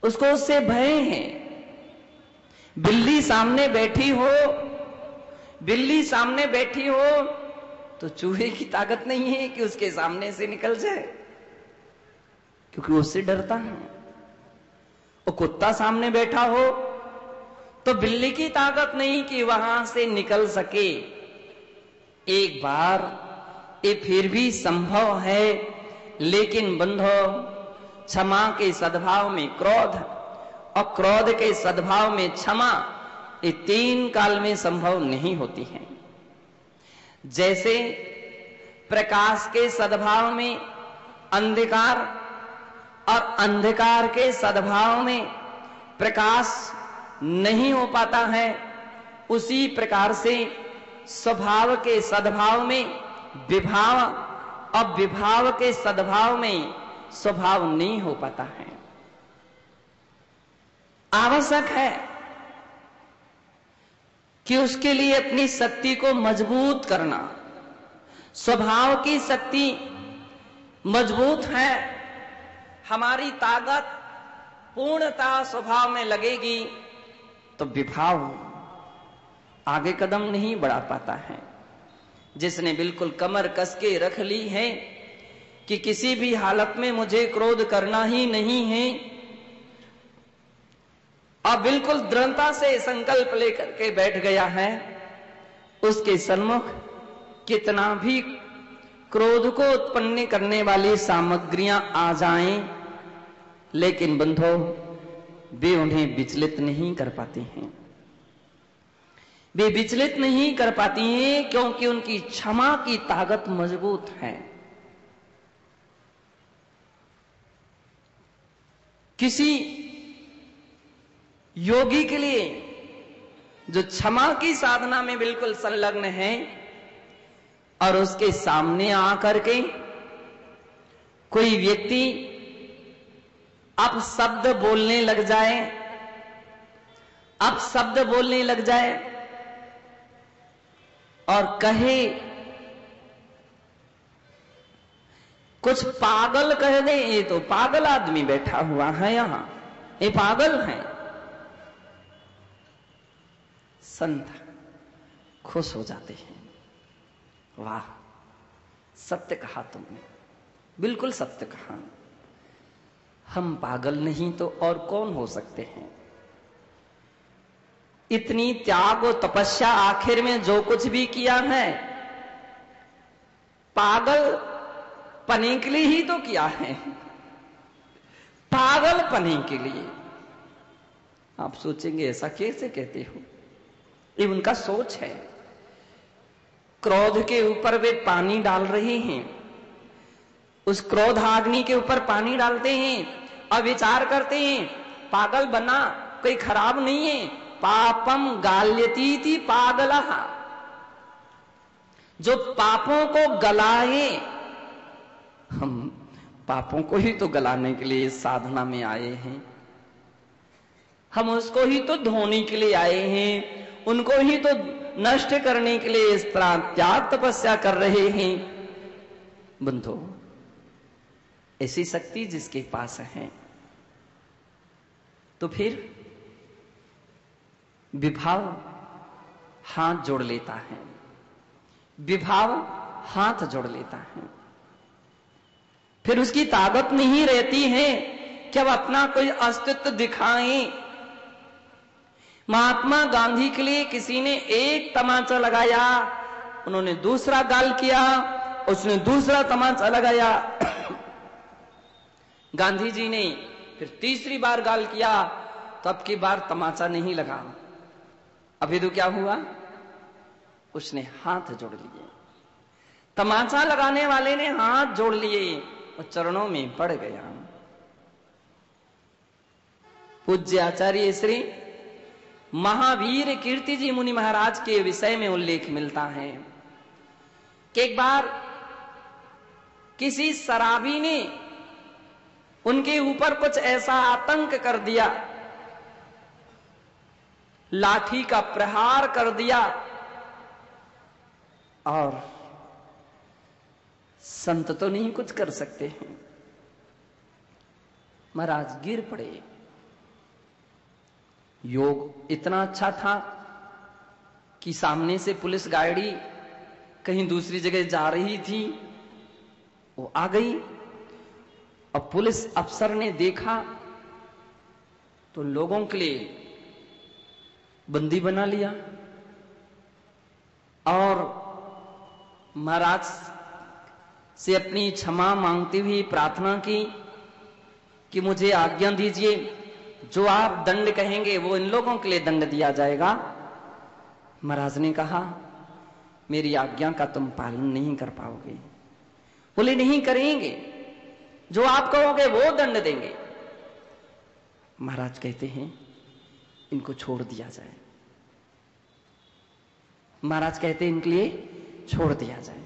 उसको उससे भय है। बिल्ली सामने बैठी हो तो चूहे की ताकत नहीं है कि उसके सामने से निकल जाए, क्योंकि उससे डरता है। और कुत्ता सामने बैठा हो तो बिल्ली की ताकत नहीं कि वहां से निकल सके। एक बार ये फिर भी संभव है, लेकिन बंधो क्षमा के सद्भाव में क्रोध और क्रोध के सद्भाव में क्षमा, ये 3 काल में संभव नहीं होती है। जैसे प्रकाश के सद्भाव में अंधकार और अंधकार के सद्भाव में प्रकाश नहीं हो पाता है, उसी प्रकार से स्वभाव के सद्भाव में विभाव और विभाव के सद्भाव में स्वभाव नहीं हो पाता है। आवश्यक है कि उसके लिए अपनी शक्ति को मजबूत करना। स्वभाव की शक्ति मजबूत है, हमारी ताकत पूर्णतः स्वभाव में लगेगी तो विभाव आगे कदम नहीं बढ़ा पाता है। जिसने बिल्कुल कमर कस के रख ली है कि किसी भी हालत में मुझे क्रोध करना ही नहीं है, और बिल्कुल दृढ़ता से संकल्प लेकर के बैठ गया है, उसके सन्मुख कितना भी क्रोध को उत्पन्न करने वाली सामग्रियां आ जाएं, लेकिन बंधो वे उन्हें विचलित नहीं कर पाती हैं। वे विचलित नहीं कर पाती हैं क्योंकि उनकी क्षमा की ताकत मजबूत है। किसी योगी के लिए जो क्षमा की साधना में बिल्कुल संलग्न है और उसके सामने आकर के कोई व्यक्ति अपशब्द बोलने लग जाए और कहे, कुछ पागल कह दे, ये तो पागल आदमी बैठा हुआ है यहां, ये पागल है, संत खुश हो जाते हैं। वाह, सत्य कहा तुमने, बिल्कुल सत्य कहा। हम पागल नहीं तो और कौन हो सकते हैं। इतनी त्याग और तपस्या आखिर में जो कुछ भी किया है, पागल पने के लिए ही तो किया है, पागल पने के लिए। आप सोचेंगे ऐसा कैसे कहते हो, ये उनका सोच है। क्रोध के ऊपर वे पानी डाल रहे हैं, उस क्रोध अग्नि के ऊपर पानी डालते हैं और विचार करते हैं पागल बना कोई खराब नहीं है। पापम गाल्यतीति पागलः, जो पापों को गलाए, हम पापों को ही तो गलाने के लिए इस साधना में आए हैं, हम उसको ही तो धोने के लिए आए हैं, उनको ही तो नष्ट करने के लिए इस तरह त्याग तपस्या कर रहे हैं। बंधो, ऐसी शक्ति जिसके पास है तो फिर विभाव हाथ जोड़ लेता है, विभाव हाथ जोड़ लेता है। फिर उसकी ताकत नहीं रहती है कि अब अपना कोई अस्तित्व दिखाएं। महात्मा गांधी के लिए किसी ने एक तमाचा लगाया, उन्होंने दूसरा गाल किया, उसने दूसरा तमाचा लगाया। गांधी जी ने फिर तीसरी बार गाल किया, तो अब की बार तमाचा नहीं लगा। अभी तो क्या हुआ, उसने हाथ जोड़ लिए। तमाचा लगाने वाले ने हाथ जोड़ लिए और चरणों में पड़ गया। पूज्य आचार्य श्री महावीर कीर्ति जी मुनि महाराज के विषय में उल्लेख मिलता है कि एक बार किसी शराबी ने उनके ऊपर कुछ ऐसा आतंक कर दिया लाठी का प्रहार कर दिया और संत तो नहीं कुछ कर सकते हैं, महाराज गिर पड़े। योग इतना अच्छा था कि सामने से पुलिस गाड़ी कहीं दूसरी जगह जा रही थी, वो आ गई। अब पुलिस अफसर ने देखा तो लोगों के लिए बंदी बना लिया और महाराज से अपनी क्षमा मांगती हुई प्रार्थना की कि मुझे आज्ञा दीजिए, जो आप दंड कहेंगे वो इन लोगों के लिए दंड दिया जाएगा। महाराज ने कहा, मेरी आज्ञा का तुम पालन नहीं कर पाओगे। बोले, नहीं करेंगे, जो आप कहोगे वो दंड देंगे। महाराज कहते हैं, इनको छोड़ दिया जाए। महाराज कहते हैं, इनके लिए छोड़ दिया जाए।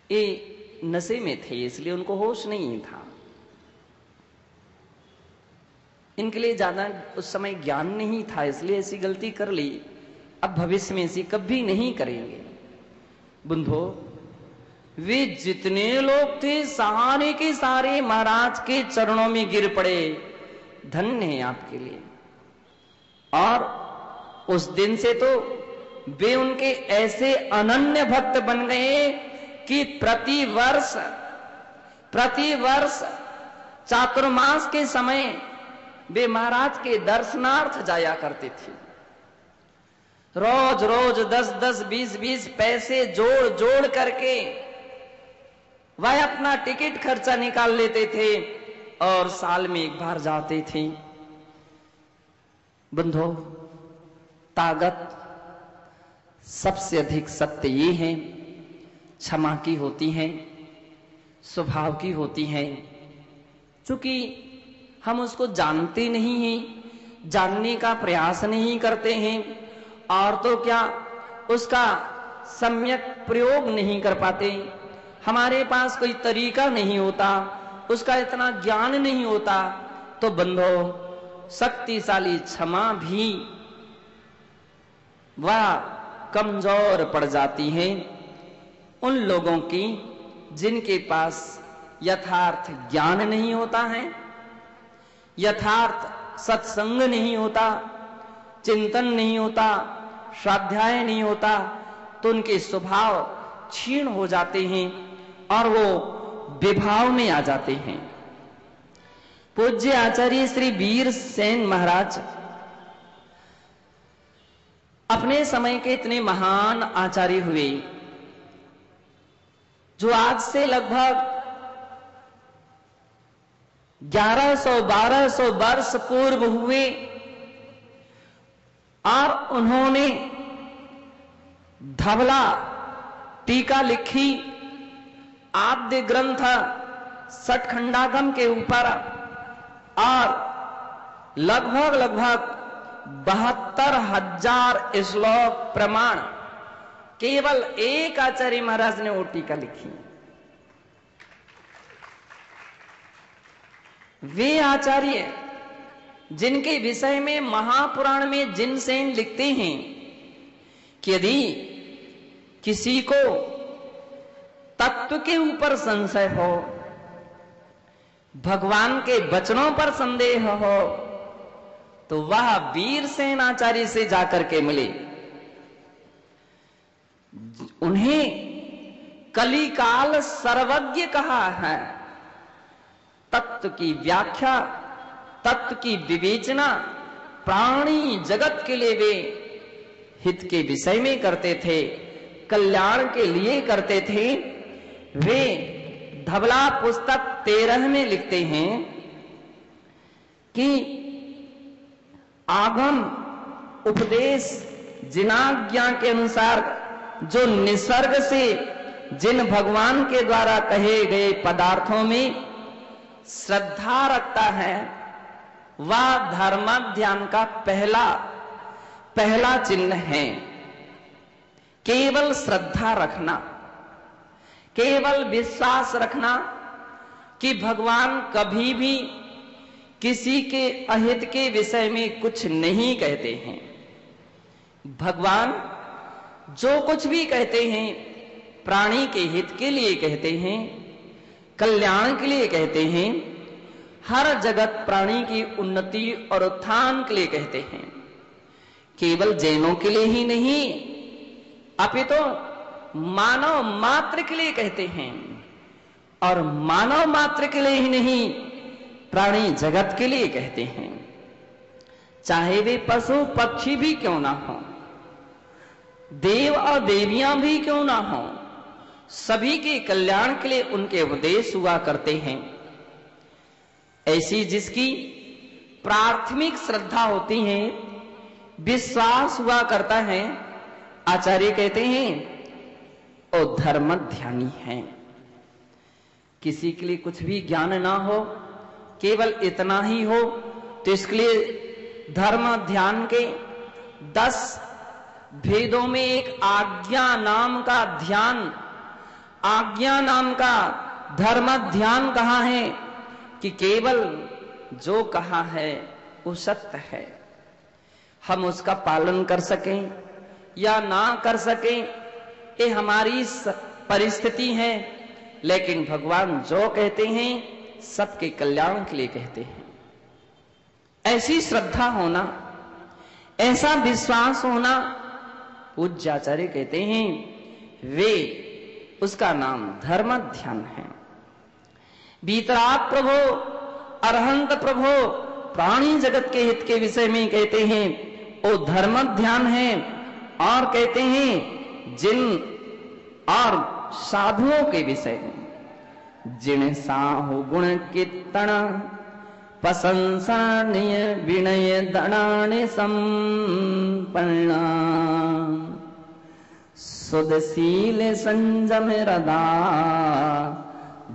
ये नशे में थे इसलिए उनको होश नहीं था, इनके लिए ज्यादा उस समय ज्ञान नहीं था, इसलिए ऐसी गलती कर ली। अब भविष्य में ऐसी कभी नहीं करेंगे। बंधो, वे जितने लोग थे सारे के सारे महाराज के चरणों में गिर पड़े। धन्य है आपके लिए। और उस दिन से तो वे उनके ऐसे अनन्य भक्त बन गए कि प्रति वर्ष चातुर्मास के समय वे महाराज के दर्शनार्थ जाया करते थे। रोज रोज 10-10, 20-20 पैसे जोड़ जोड़ करके वह अपना टिकट खर्चा निकाल लेते थे और साल में एक बार जाते थे। बंधो, ताकत सबसे अधिक सत्य ये है, क्षमा की होती है, स्वभाव की होती है। चूंकि हम उसको जानते नहीं हैं, जानने का प्रयास नहीं करते हैं, और तो क्या उसका सम्यक प्रयोग नहीं कर पाते। हमारे पास कोई तरीका नहीं होता, उसका इतना ज्ञान नहीं होता, तो बंधो शक्तिशाली क्षमा भी वह कमजोर पड़ जाती है उन लोगों की जिनके पास यथार्थ ज्ञान नहीं होता है, यथार्थ सत्संग नहीं होता, चिंतन नहीं होता, स्वाध्याय नहीं होता, तो उनके स्वभाव क्षीण हो जाते हैं और वो विभाव में आ जाते हैं। पूज्य आचार्य श्री वीर सेन महाराज अपने समय के इतने महान आचार्य हुए, जो आज से लगभग 1100-1200 वर्ष पूर्व हुए, और उन्होंने धवला टीका लिखी आद्य ग्रंथ सठखंडागम के ऊपर, और लगभग 72,000 श्लोक प्रमाण केवल एक आचार्य महाराज ने वो टीका लिखी। वे आचार्य जिनके विषय में महापुराण में जिनसेन लिखते हैं कि यदि किसी को तत्व के ऊपर संशय हो, भगवान के वचनों पर संदेह हो, तो वह वीरसेन आचार्य से जाकर के मिले। उन्हें कलिकाल सर्वज्ञ कहा है। तत्व की व्याख्या, तत्व की विवेचना प्राणी जगत के लिए वे हित के विषय में करते थे, कल्याण के लिए करते थे। वे धवला पुस्तक 13 में लिखते हैं कि आगम उपदेश जिनाज्ञा के अनुसार जो निसर्ग से जिन भगवान के द्वारा कहे गए पदार्थों में श्रद्धा रखता है, वह धर्माध्यान का पहला चिन्ह है। केवल श्रद्धा रखना, केवल विश्वास रखना कि भगवान कभी भी किसी के अहित के विषय में कुछ नहीं कहते हैं। भगवान जो कुछ भी कहते हैं प्राणी के हित के लिए कहते हैं, कल्याण के लिए कहते हैं, हर जगत प्राणी की उन्नति और उत्थान के लिए कहते हैं। केवल जैनों के लिए ही नहीं अपितु मानव मात्र के लिए कहते हैं, और मानव मात्र के लिए ही नहीं प्राणी जगत के लिए कहते हैं। चाहे वे पशु पक्षी भी क्यों ना हो, देव और देवियां भी क्यों ना हो, सभी के कल्याण के लिए उनके उपदेश हुआ करते हैं। ऐसी जिसकी प्राथमिक श्रद्धा होती है, विश्वास हुआ करता है, आचार्य कहते हैं वो धर्म ध्यानी है। किसी के लिए कुछ भी ज्ञान ना हो, केवल इतना ही हो, तो इसके लिए धर्म ध्यान के 10 भेदों में एक आज्ञा नाम का ध्यान, आज्ञा नाम का धर्म ध्यान कहा है कि केवल जो कहा है वो सत्य है। हम उसका पालन कर सकें या ना कर सकें ये हमारी परिस्थिति है, लेकिन भगवान जो कहते हैं सबके कल्याण के लिए कहते हैं। ऐसी श्रद्धा होना, ऐसा विश्वास होना, पूज्य आचार्य कहते हैं वे, उसका नाम धर्म ध्यान है। बीतराग प्रभो, अरहंत प्रभो प्राणी जगत के हित के विषय में कहते हैं वो धर्म ध्यान है, और कहते हैं जिन और साधुओं के विषय में, जिन साहु गुण कीर्तन प्रशंसनीय विनय दणानि संपन्ना सुदशील संयम हृदा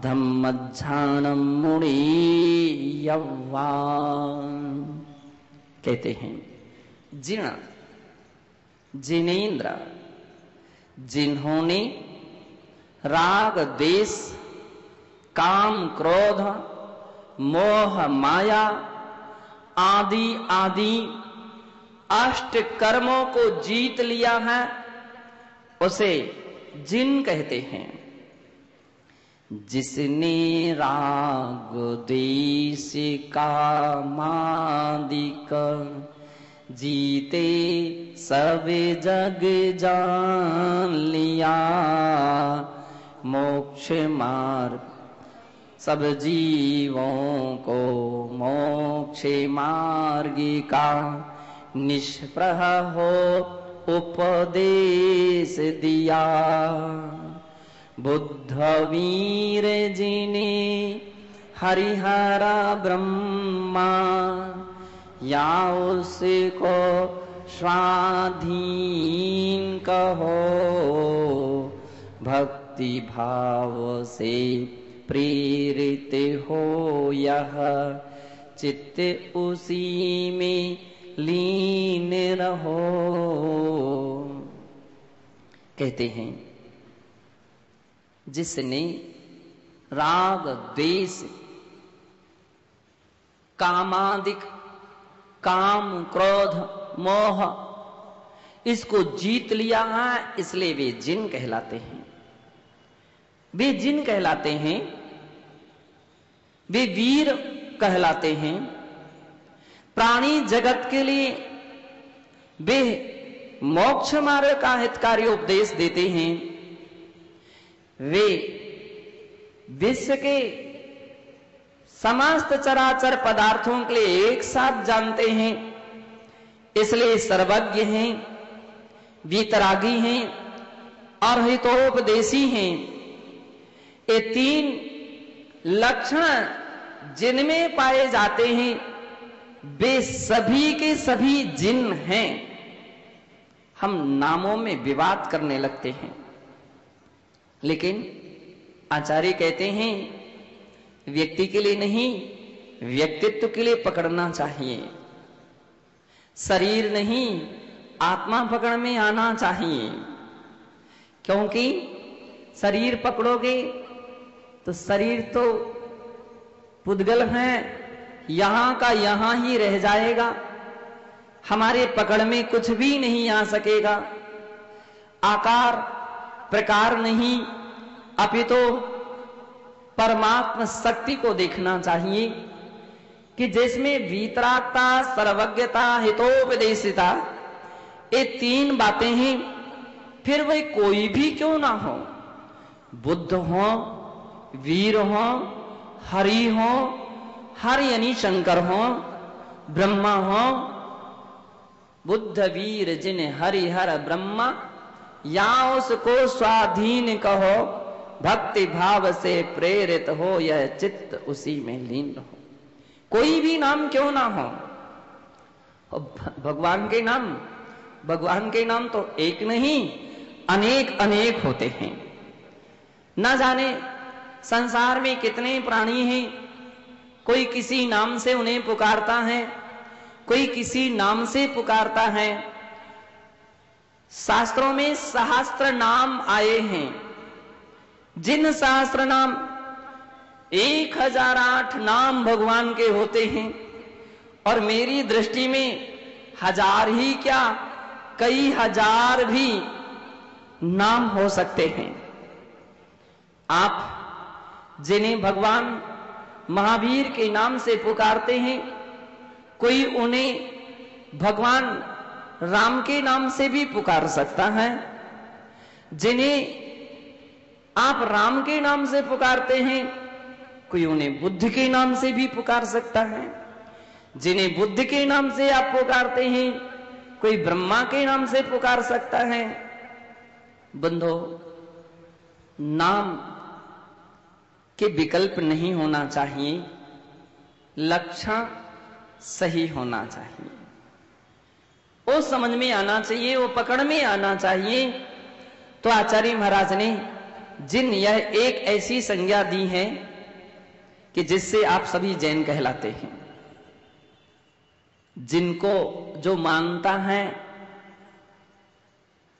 धम्मज्ञानम मुनि यव्वा। कहते हैं जिन, जिनेन्द्र, जिन्होंने राग देश काम क्रोध मोह माया आदि आदि अष्ट कर्मों को जीत लिया है, उसे जिन कहते हैं। जिसने राग देश कामादिक जीते सब जग जान लिया, मोक्ष मार्ग सब जीवों को मोक्ष मार्ग का निष्प्रह हो उपदेश दिया। बुद्ध वीर जिने हरिहरा ब्रह्मा, या उसको स्वाधीन कहो, भक्ति भाव से प्रेरित हो यह चित्त उसी में लीन रहो। कहते हैं जिसने राग द्वेष कामादिक काम क्रोध मोह इसको जीत लिया है, इसलिए वे जिन कहलाते हैं। वे जिन कहलाते हैं, वे वीर कहलाते हैं। प्राणी जगत के लिए वे मोक्ष मार्ग का हितकारी उपदेश देते हैं। वे विश्व के समस्त चराचर पदार्थों के लिए एक साथ जानते हैं, इसलिए सर्वज्ञ हैं, वीतरागी हैं और हितोपदेशी हैं। ये 3 लक्षण जिनमें पाए जाते हैं वे सभी के सभी जिन हैं। हम नामों में विवाद करने लगते हैं, लेकिन आचार्य कहते हैं व्यक्ति के लिए नहीं, व्यक्तित्व के लिए पकड़ना चाहिए। शरीर नहीं, आत्मा पकड़ में आना चाहिए, क्योंकि शरीर पकड़ोगे तो शरीर तो पुद्गल है, यहां का यहां ही रह जाएगा, हमारे पकड़ में कुछ भी नहीं आ सकेगा। आकार प्रकार नहीं, अपितु परमात्मा शक्ति को देखना चाहिए कि जिसमें वीतरागता, सर्वज्ञता, हितोपदेशिता, ये तीन बातें हैं, फिर वह कोई भी क्यों ना हो, बुद्ध हो, वीर हो, हरि हो, हरि यानी शंकर हो, ब्रह्मा हो, बुद्ध वीर जिन हरि हर ब्रह्मा, या उसको स्वाधीन कहो, भक्ति भाव से प्रेरित हो, यह चित्त उसी में लीन हो। कोई भी नाम क्यों ना हो, भगवान के नाम तो एक नहीं अनेक अनेक होते हैं। ना जाने संसार में कितने प्राणी हैं, कोई किसी नाम से उन्हें पुकारता है, कोई किसी नाम से पुकारता है। शास्त्रों में सहस्त्र नाम आए हैं, जिन सहस्त्र नाम 1008 नाम भगवान के होते हैं, और मेरी दृष्टि में 1000 ही क्या कई हजार भी नाम हो सकते हैं। आप जिन्हें भगवान महावीर के नाम से पुकारते हैं, कोई उन्हें भगवान राम के नाम से भी पुकार सकता है। जिन्हें आप राम के नाम से पुकारते हैं, कोई उन्हें बुद्ध के नाम से भी पुकार सकता है। जिन्हें बुद्ध के नाम से आप पुकारते हैं, कोई ब्रह्मा के नाम से पुकार सकता है। बंधो, नाम के विकल्प नहीं होना चाहिए, लक्षण सही होना चाहिए, वो समझ में आना चाहिए, वो पकड़ में आना चाहिए। तो आचार्य महाराज ने जिन यह एक ऐसी संज्ञा दी है कि जिससे आप सभी जैन कहलाते हैं। जिनको जो मानता है,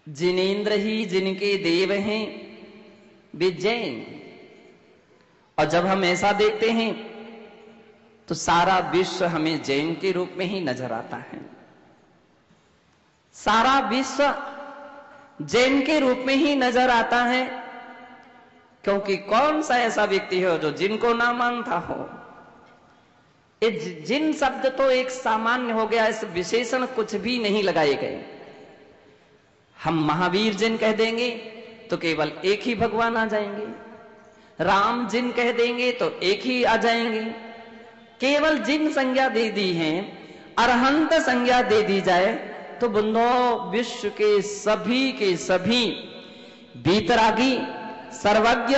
जिनेन्द्र ही जिनके देव हैं, वे जैन। और जब हम ऐसा देखते हैं तो सारा विश्व हमें जैन के रूप में ही नजर आता है। सारा विश्व जैन के रूप में ही नजर आता है, क्योंकि कौन सा ऐसा व्यक्ति हो जो जिनको ना मानता हो। जिन शब्द तो एक सामान्य हो गया, इस विशेषण कुछ भी नहीं लगाए गए। हम महावीर जिन कह देंगे तो केवल एक ही भगवान आ जाएंगे, राम जिन कह देंगे तो एक ही आ जाएंगे। केवल जिन संज्ञा दे दी है, अरहंत संज्ञा दे दी जाए तो बंधुओं विश्व के सभी बीतरागी, सर्वज्ञ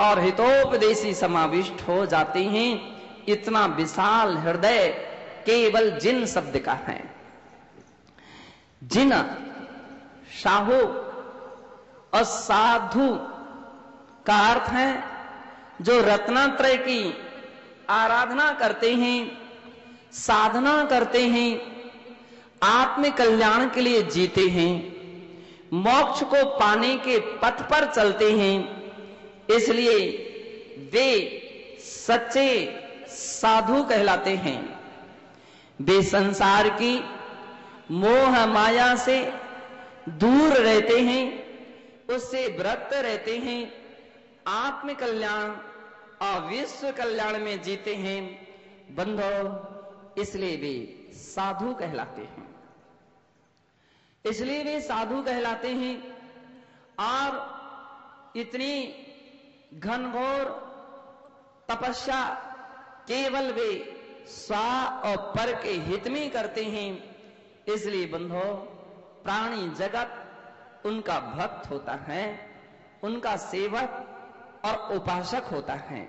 और हितोपदेशी समाविष्ट हो जाते हैं। इतना विशाल हृदय केवल जिन शब्द का है। जिन साहू और साधु का अर्थ है जो रत्नत्रय की आराधना करते हैं, साधना करते हैं, आत्म कल्याण के लिए जीते हैं, मोक्ष को पाने के पथ पर चलते हैं। इसलिए वे सच्चे साधु कहलाते हैं। वे संसार की मोह माया से दूर रहते हैं, उससे व्रत रहते हैं, आत्म कल्याण और विश्व कल्याण में जीते हैं। बंधो, इसलिए वे साधु कहलाते हैं। इसलिए वे साधु कहलाते हैं। और इतनी घनघोर तपस्या केवल वे स्व और पर के हित में करते हैं। इसलिए बंधो, प्राणी जगत उनका भक्त होता है, उनका सेवक और उपासक होता है।